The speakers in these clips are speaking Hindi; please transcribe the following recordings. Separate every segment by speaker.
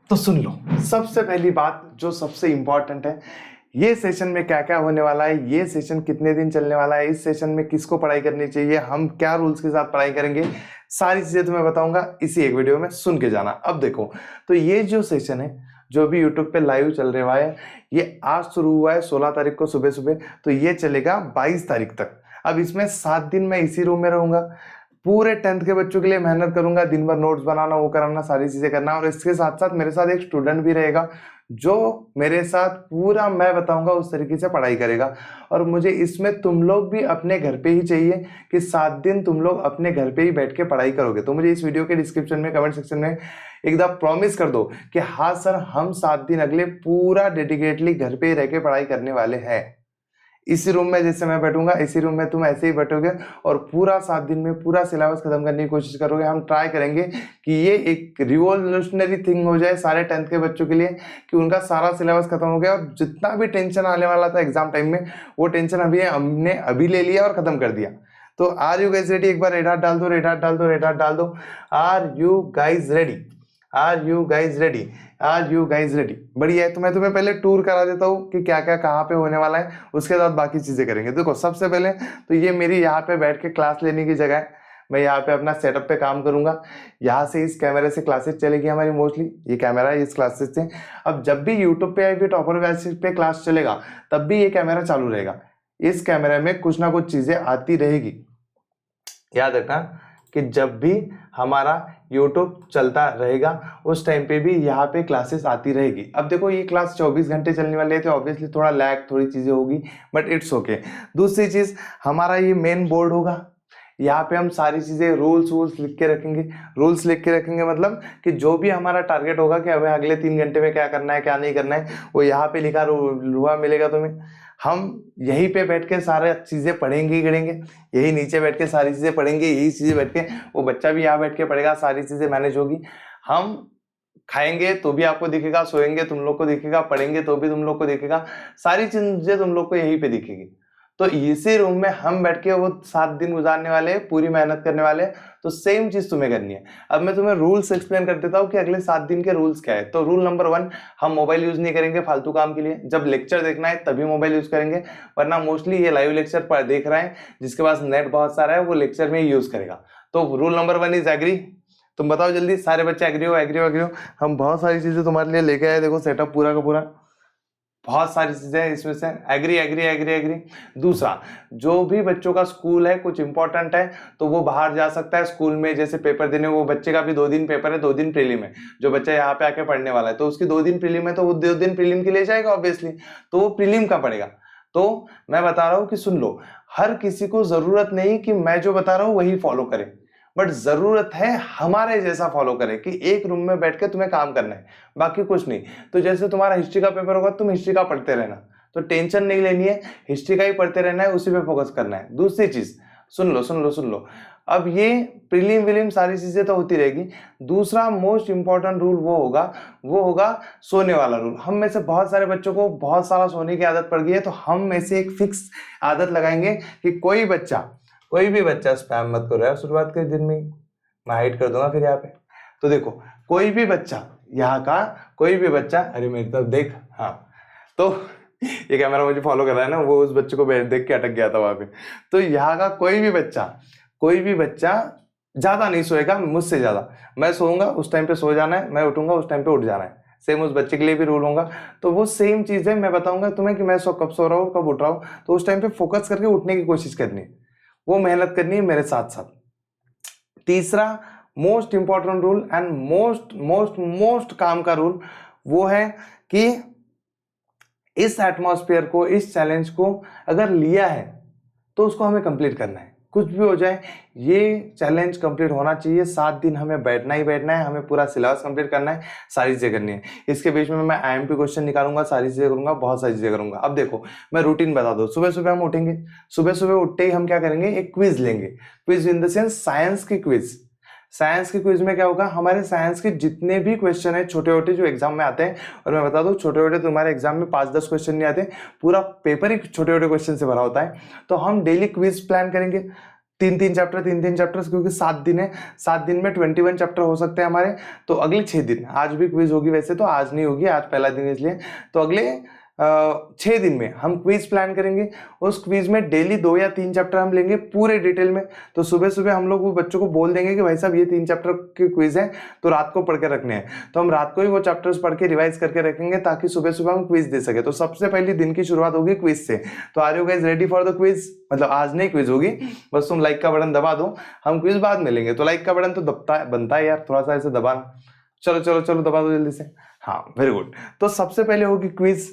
Speaker 1: तो सुन लो, सबसे पहली बात जो सबसे इंपॉर्टेंट है, ये सेशन में क्या क्या होने वाला है, ये सेशन कितने दिन चलने वाला है, इस सेशन में किसको पढ़ाई करनी चाहिए, हम क्या रूल्स के साथ पढ़ाई करेंगे, सारी चीजें तुम्हें बताऊंगा इसी एक वीडियो में, सुन के जाना। अब देखो, तो ये जो सेशन है जो भी यूट्यूब पे लाइव चल रहा है, ये आज शुरू हुआ है 16 तारीख को सुबह सुबह, तो ये चलेगा 22 तारीख तक। अब इसमें 7 दिन मैं इसी रूम में रहूंगा, पूरे 10th के बच्चों के लिए मेहनत करूंगा, दिन भर नोट्स बनाना, वो कराना, सारी चीजें करना। और इसके साथ साथ मेरे साथ एक स्टूडेंट भी रहेगा जो मेरे साथ पूरा मैं बताऊंगा उस तरीके से पढ़ाई करेगा। और मुझे इसमें तुम लोग भी अपने घर पे ही चाहिए कि 7 दिन तुम लोग अपने घर पे ही बैठ के पढ़ाई करोगे। तो मुझे इस वीडियो के डिस्क्रिप्शन में, कमेंट सेक्शन में एकदम प्रॉमिस कर दो कि हाँ सर, हम 7 दिन अगले पूरा डेडिकेटली घर पे ही रह के पढ़ाई करने वाले हैं। इसी रूम में जैसे मैं बैठूंगा, इसी रूम में तुम ऐसे ही बैठोगे और पूरा 7 दिन में पूरा सिलेबस खत्म करने की कोशिश करोगे। हम ट्राई करेंगे कि ये एक रिवॉल्यूशनरी थिंग हो जाए सारे 10th के बच्चों के लिए, कि उनका सारा सिलेबस खत्म हो गया और जितना भी टेंशन आने वाला था एग्जाम टाइम में, वो टेंशन अभी हमने अभी ले लिया और खत्म कर दिया। तो आर यू गाइज रेडी? एक बार रेड हार्ट डाल दो, रेड हार्ट डाल दो, रेड हार्ट डाल दो। Are you guys ready? Are you guys ready? Are you guys ready? बढ़िया है। तो मैं तुम्हें पहले टूर करा देता हूँ कि क्या क्या कहाँ पे होने वाला है, उसके बाद बाकी चीजें करेंगे। देखो, सबसे पहले तो ये मेरी यहाँ पे बैठ के क्लास लेने की जगह है। मैं यहाँ पे अपना सेटअप पे काम करूंगा, यहाँ से इस कैमरे से क्लासेस चलेगी हमारी। मोस्टली ये कैमरा है इस क्लासेस से। अब जब भी यूट्यूब पे या फिर टॉपर बैचेस पे क्लास चलेगा, तब भी ये कैमरा चालू रहेगा। इस कैमरे में कुछ ना कुछ चीजें आती रहेगी। याद रखना कि जब भी हमारा YouTube चलता रहेगा उस टाइम पे भी यहाँ पे क्लासेस आती रहेगी। अब देखो, ये क्लास 24 घंटे चलने वाली है तो ऑब्वियसली थोड़ा लैग, थोड़ी चीज़ें होगी, बट इट्स ओके। दूसरी चीज़, हमारा ये मेन बोर्ड होगा, यहाँ पे हम सारी चीज़ें रूल्स लिख के रखेंगे। रूल्स लिख के रखेंगे मतलब कि जो भी हमारा टारगेट होगा कि हमें अगले 3 घंटे में क्या करना है क्या नहीं करना है, वो यहाँ पे लिखा हुआ मिलेगा तुम्हें। हम यहीं पे बैठ के सारे चीज़ें पढ़ेंगे ही पढ़ेंगे, यही नीचे बैठ के सारी चीज़ें पढ़ेंगे, यही चीज़ें बैठ के वो बच्चा भी यहाँ बैठ के पढ़ेगा, सारी चीज़ें मैनेज होगी। हम खाएंगे तो भी आपको दिखेगा, सोएंगे तुम लोग को दिखेगा, पढ़ेंगे तो भी तुम लोग को दिखेगा, सारी चीजें तुम लोग को यहीं पे दिखेगी। तो इसी रूम में हम बैठ के वो 7 दिन गुजारने वाले हैं, पूरी मेहनत करने वाले हैं। तो सेम चीज तुम्हें करनी है। अब मैं तुम्हें रूल्स एक्सप्लेन कर देता हूँ कि अगले 7 दिन के रूल्स क्या है। तो रूल नंबर 1, हम मोबाइल यूज नहीं करेंगे फालतू काम के लिए। जब लेक्चर देखना है तभी मोबाइल यूज करेंगे, वरना मोस्टली ये लाइव लेक्चर पर देख रहा है जिसके पास नेट बहुत सारा है, वो लेक्चर में यूज करेगा। तो रूल नंबर 1 इज एग्री। तुम बताओ जल्दी, सारे बच्चे एग्री हो? एग्री हो? एग्री हो? हम बहुत सारी चीजें तुम्हारे लिए लेके आए, देखो सेटअप पूरा का पूरा, बहुत सारी चीजें इसमें से। Agree agree agree agree. दूसरा, जो भी बच्चों का स्कूल है कुछ इंपॉर्टेंट है तो वो बाहर जा सकता है स्कूल में, जैसे पेपर देने। वो बच्चे का भी 2 दिन पेपर है, 2 दिन प्रीलिम है। जो बच्चा यहाँ पे आके पढ़ने वाला है तो उसकी 2 दिन प्रीलिम है, तो वो 2 दिन प्रीलिम के लिए जाएगा ऑब्वियसली, तो वो प्रीलिम का पढ़ेगा। तो मैं बता रहा हूँ कि सुन लो, हर किसी को जरूरत नहीं कि मैं जो बता रहा हूँ वही फॉलो करे, बट जरूरत है हमारे जैसा फॉलो करे कि एक रूम में बैठ के तुम्हें काम करना है, बाकी कुछ नहीं। तो जैसे तुम्हारा हिस्ट्री का पेपर होगा, तुम हिस्ट्री का पढ़ते रहना, तो टेंशन नहीं लेनी है, हिस्ट्री का ही पढ़ते रहना है, उसी पे फोकस करना है। दूसरी चीज, सुन लो सुन लो सुन लो, अब ये प्रीलिम विलिम सारी चीजें तो होती रहेगी। दूसरा मोस्ट इंपॉर्टेंट रूल वो होगा सोने वाला रूल। हम में से बहुत सारे बच्चों को बहुत सारा सोने की आदत पड़ गई है, तो हम में से एक फिक्स आदत लगाएंगे कि कोई भी बच्चा स्पैम मत करो यार शुरुआत के दिन में ही, मैं हाइड कर दूंगा फिर यहाँ पे। तो देखो, कोई भी बच्चा यहाँ का, कोई भी बच्चा, अरे मेरी तरफ देख, हाँ, तो ये कैमरा मुझे फॉलो कर रहा है ना, वो उस बच्चे को देख के अटक गया था वहां पे। तो यहाँ का कोई भी बच्चा ज्यादा नहीं सोएगा मुझसे ज्यादा। मैं सोऊंगा उस टाइम पे सो जाना है, मैं उठूंगा उस टाइम पे उठ जाना है। सेम उस बच्चे के लिए भी रूल होगा। तो वो सेम चीज है, मैं बताऊंगा तुम्हें कि मैं कब सो रहा हूँ कब उठ रहा हूँ, तो उस टाइम पे फोकस करके उठने की कोशिश करनी है, वो मेहनत करनी है मेरे साथ साथ। तीसरा most important rule and most most most काम का रूल वो है कि इस एटमॉस्फेयर को, इस चैलेंज को अगर लिया है तो उसको हमें कंप्लीट करना है, कुछ भी हो जाए ये चैलेंज कंप्लीट होना चाहिए। 7 दिन हमें बैठना ही बैठना है, हमें पूरा सिलेबस कंप्लीट करना है, सारी चीजें करनी है। इसके बीच में मैं IMP क्वेश्चन निकालूंगा, सारी चीजें करूंगा, बहुत सारी चीजें करूंगा। अब देखो, मैं रूटीन बता दूं। सुबह सुबह हम उठेंगे, सुबह सुबह उठते ही हम क्या करेंगे, एक क्विज लेंगे। Quiz in the sense science की क्विज। साइंस के क्विज में क्या होगा, हमारे साइंस के जितने भी क्वेश्चन है छोटे छोटे जो एग्जाम में आते हैं, और मैं बता दूं छोटे छोटे तुम्हारे एग्जाम में 5-10 क्वेश्चन नहीं आते, पूरा पेपर ही छोटे छोटे क्वेश्चन से भरा होता है। तो हम डेली क्विज प्लान करेंगे, तीन तीन चैप्टर, क्योंकि 7 दिन है, 7 दिन में 21 चैप्टर हो सकते हैं हमारे। तो अगले 6 दिन, आज भी क्विज होगी, वैसे तो आज नहीं होगी, आज पहला दिन इसलिए, तो अगले 6 दिन में हम क्विज प्लान करेंगे। उस क्विज में डेली 2 या 3 चैप्टर हम लेंगे पूरे डिटेल में। तो सुबह सुबह हम लोग वो बच्चों को बोल देंगे कि भाई साहब ये 3 चैप्टर के क्विज है, तो रात को पढ़ के रखने हैं। तो हम रात को ही वो चैप्टर्स पढ़ के रिवाइज करके रखेंगे, ताकि सुबह सुबह हम क्विज दे सके। तो सबसे पहली दिन की शुरुआत होगी क्विज से। तो are you guys ready for the quiz? मतलब आज नहीं क्विज होगी, बस तुम लाइक का बटन दबा दो, हम क्विज बाद में लेंगे। तो लाइक का बटन तो बनता है यार, थोड़ा सा ऐसे दबाना। चलो चलो चलो दबा दो जल्दी से। हाँ वेरी गुड। तो सबसे पहले होगी क्विज।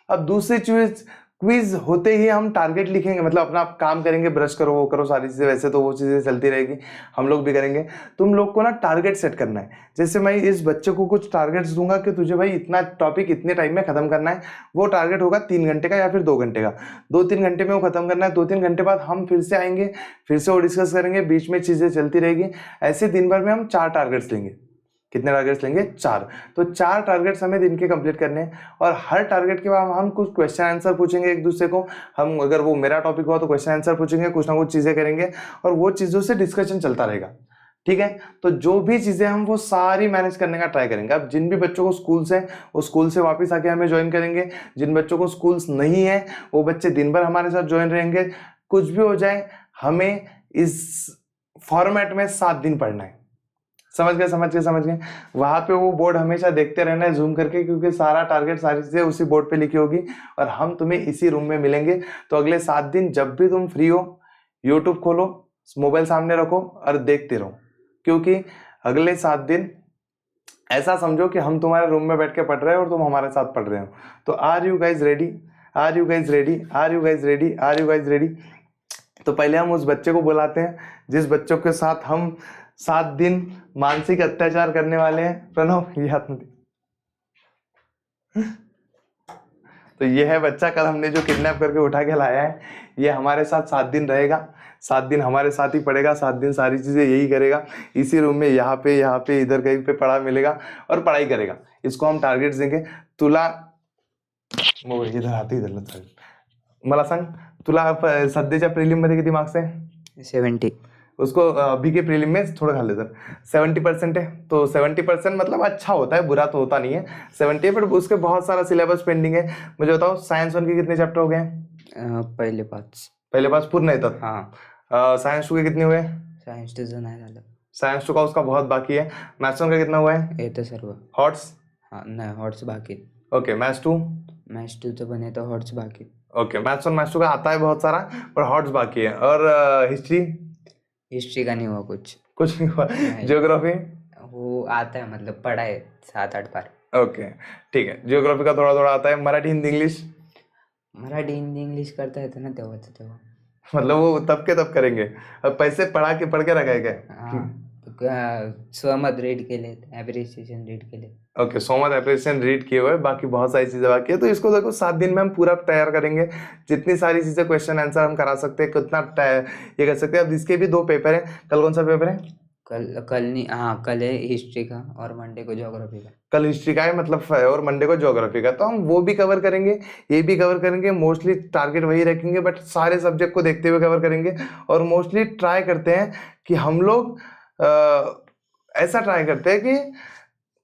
Speaker 1: अब दूसरी चीज, क्विज होते ही हम टारगेट लिखेंगे, मतलब अपना काम करेंगे, ब्रश करो वो करो सारी चीजें, वैसे तो वो चीजें चलती रहेगी, हम लोग भी करेंगे। तुम लोग को ना टारगेट सेट करना है। जैसे मैं इस बच्चे को कुछ टारगेट्स दूंगा कि तुझे भाई इतना टॉपिक इतने टाइम में खत्म करना है, वो टारगेट होगा 3 घंटे का या फिर 2 घंटे का। 2-3 घंटे में वो खत्म करना है। 2-3 घंटे बाद हम फिर से आएंगे, फिर से वो डिस्कस करेंगे, बीच में चीजें चलती रहेगी। ऐसे दिन भर में हम 4 टारगेट्स लेंगे। कितने टारगेट्स लेंगे? 4। तो 4 टारगेट्स हमें दिन के कंप्लीट करने हैं। और हर टारगेट के बाद हम कुछ क्वेश्चन आंसर पूछेंगे एक दूसरे को। हम अगर वो मेरा टॉपिक हुआ तो क्वेश्चन आंसर पूछेंगे, कुछ ना कुछ चीजें करेंगे, और वो चीजों से डिस्कशन चलता रहेगा। ठीक है, तो जो भी चीजें हम वो सारी मैनेज करने का ट्राई करेंगे। अब जिन भी बच्चों को स्कूल्स है वो स्कूल से वापस आके हमें ज्वाइन करेंगे। जिन बच्चों को स्कूल्स नहीं है वो बच्चे दिन भर हमारे साथ ज्वाइन रहेंगे। कुछ भी हो जाए, हमें इस फॉर्मेट में 7 दिन पढ़ना है। समझ गए। वहां पे वो बोर्ड हमेशा देखते रहना है जूम करके, क्योंकि सारा टारगेट सारी चीजें उसी बोर्ड पे लिखी होगी, और हम तुम्हें इसी रूम में मिलेंगे। तो अगले 7 दिन जब भी तुम फ्री हो, यूट्यूब खोलो, मोबाइल सामने रखो और देखते रहो, क्योंकि अगले 7 दिन ऐसा समझो कि हम तुम्हारे रूम में बैठ के पढ़ रहे हैं और तुम हमारे साथ पढ़ रहे हो। तो आर यू गाइज रेडी? तो पहले हम उस बच्चे को बुलाते हैं जिस बच्चों के साथ हम 7 दिन मानसिक अत्याचार करने वाले हैं। प्रणव ये हाथ में। तो ये है बच्चा, कल हमने जो किडनैप करके उठा के लाया है, ये हमारे साथ 7 दिन रहेगा। 7 दिन हमारे साथ ही पढ़ेगा, 7 दिन सारी चीजें यही करेगा, इसी रूम में, यहाँ पे इधर कहीं पे पढ़ा मिलेगा और पढ़ाई करेगा। इसको हम टारगेट्स देंगे। तुला इधर आते इधर मला सांग, तुला सध्याच्या प्रिलिम मध्ये किती मार्क्स आहे?
Speaker 2: 70।
Speaker 1: उसको अभी के प्रीलिम में थोड़ा खा ले सर, 70% है। तो 70% मतलब अच्छा होता है, बुरा तो होता नहीं है। 70 है, बट उसके बहुत सारा सिलेबस पेंडिंग है। मुझे बताओ सायन्स 1 के कितने चैप्टर हो गए?
Speaker 2: पहिले 5
Speaker 1: पूर्ण येतात?
Speaker 2: हाँ।
Speaker 1: सायन्स 2 के कितने हुए?
Speaker 2: सायन्स 2 नाही झालं।
Speaker 1: सायन्स 2 का उसका बहुत बाकी है। मैथ्स 1 का कितना हुआ है?
Speaker 2: येतं सर्व।
Speaker 1: हॉट्स?
Speaker 2: हाँ नाही, हॉट्स बाकी।
Speaker 1: Okay, maths 2?
Speaker 2: मैथ्स 2 पण येतं, हॉट्स बाकी।
Speaker 1: ओके, मैथ्स 1 मैथ्स 2 का आता है बहुत सारा, पर हॉट्स बाकी है। और हिस्ट्री?
Speaker 2: हिस्ट्री का नहीं हुआ
Speaker 1: कुछ नहीं हुआ। ज्योग्राफी?
Speaker 2: वो आता है, मतलब पढ़ा है 7-8 बार।
Speaker 1: ओके ठीक है, ज्योग्राफी का थोड़ा थोड़ा आता है। मराठी, हिंदी, इंग्लिश?
Speaker 2: मराठी हिंदी इंग्लिश करता येतं ना तेव्हा।
Speaker 1: मतलब वो तब के तब करेंगे, अब पैसे पढ़ के रखा है क्या?
Speaker 2: स्वमत रीड केले, एप्रिसिएशन रीड केले।
Speaker 1: ओके, सोमत एप्रिसिएशन रीड किए हुए, बाकी बहुत सारी चीजें बाकी है। तो इसको देखो 7 दिन में हम पूरा तैयार करेंगे, जितनी सारी चीजें क्वेश्चन आंसर हम करा सकते हैं, कितना ये कर सकते हैं। अब इसके भी 2 पेपर है। कल कौन सा पेपर है?
Speaker 2: कल नहीं, हाँ कल है हिस्ट्री का और मंडे को ज्योग्राफी का।
Speaker 1: कल हिस्ट्री का है मतलब, और मंडे को ज्योग्राफी का। तो हम वो भी कवर करेंगे, ये भी कवर करेंगे। मोस्टली टारगेट वही रखेंगे, बट सारे सब्जेक्ट को देखते हुए कवर करेंगे। और मोस्टली ट्राई करते हैं कि हम लोग ऐसा ट्राई करते हैं कि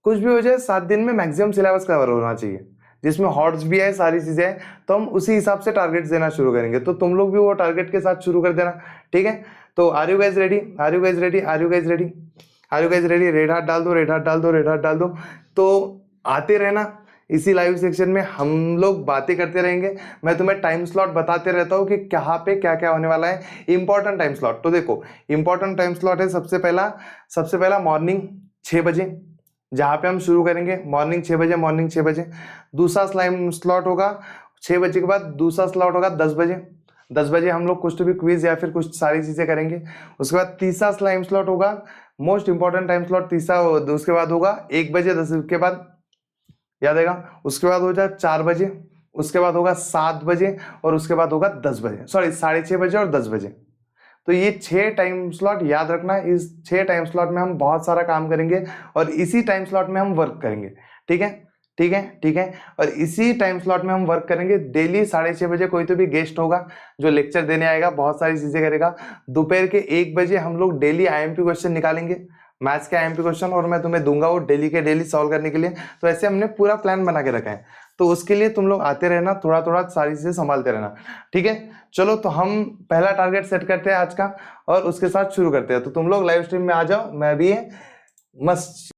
Speaker 1: कुछ भी हो जाए 7 दिन में मैक्सिमम सिलेबस कवर होना चाहिए, जिसमें हॉट्स भी है, सारी चीजें हैं। तो हम उसी हिसाब से टारगेट्स देना शुरू करेंगे। तो तुम लोग भी वो टारगेट के साथ शुरू कर देना, ठीक है? तो are you guys ready? Red heart डाल दो। तो आते रहना इसी लाइव सेक्शन में, हम लोग बातें करते रहेंगे। मैं तुम्हें टाइम स्लॉट बताते रहता हूँ कि कहाँ पे क्या क्या होने वाला है। इंपॉर्टेंट टाइम स्लॉट तो देखो, इंपॉर्टेंट टाइम स्लॉट है सबसे पहला मॉर्निंग 6 बजे, जहाँ पे हम शुरू करेंगे मॉर्निंग 6 बजे। दूसरा टाइम स्लॉट होगा 6 बजे के बाद, दूसरा स्लॉट होगा 10 बजे। 10 बजे हम लोग कुछ तो भी क्विज या फिर कुछ सारी चीजें करेंगे। उसके बाद तीसरा टाइम स्लॉट होगा, मोस्ट इंपॉर्टेंट टाइम स्लॉट तीसरा, उसके बाद होगा 1 बजे, 10 के बाद याद आएगा। उसके बाद हो जाए 4 बजे, उसके बाद होगा 7 बजे, और उसके बाद होगा 10 बजे, सॉरी 6:30 बजे और 10 बजे। तो ये 6 टाइम स्लॉट याद रखना। इस 6 टाइम स्लॉट में हम बहुत सारा काम करेंगे और इसी टाइम स्लॉट में हम वर्क करेंगे, ठीक है? ठीक है, ठीक है। और इसी टाइम स्लॉट में हम वर्क करेंगे। डेली 6:30 बजे कोई तो भी गेस्ट होगा जो लेक्चर देने आएगा, बहुत सारी चीजें करेगा। दोपहर के 1 बजे हम लोग डेली आईएमपी क्वेश्चन निकालेंगे, मैथ्स के आईएमपी क्वेश्चन, और मैं तुम्हें दूंगा वो डेली के डेली सॉल्व करने के लिए। तो ऐसे हमने पूरा प्लान बना के रखा है। तो उसके लिए तुम लोग आते रहना, थोड़ा थोड़ा सारी चीजें संभालते रहना, ठीक है। चलो, तो हम पहला टारगेट सेट करते हैं आज का और उसके साथ शुरू करते हैं। तो तुम लोग लाइव स्ट्रीम में आ जाओ, मैं भी मस्त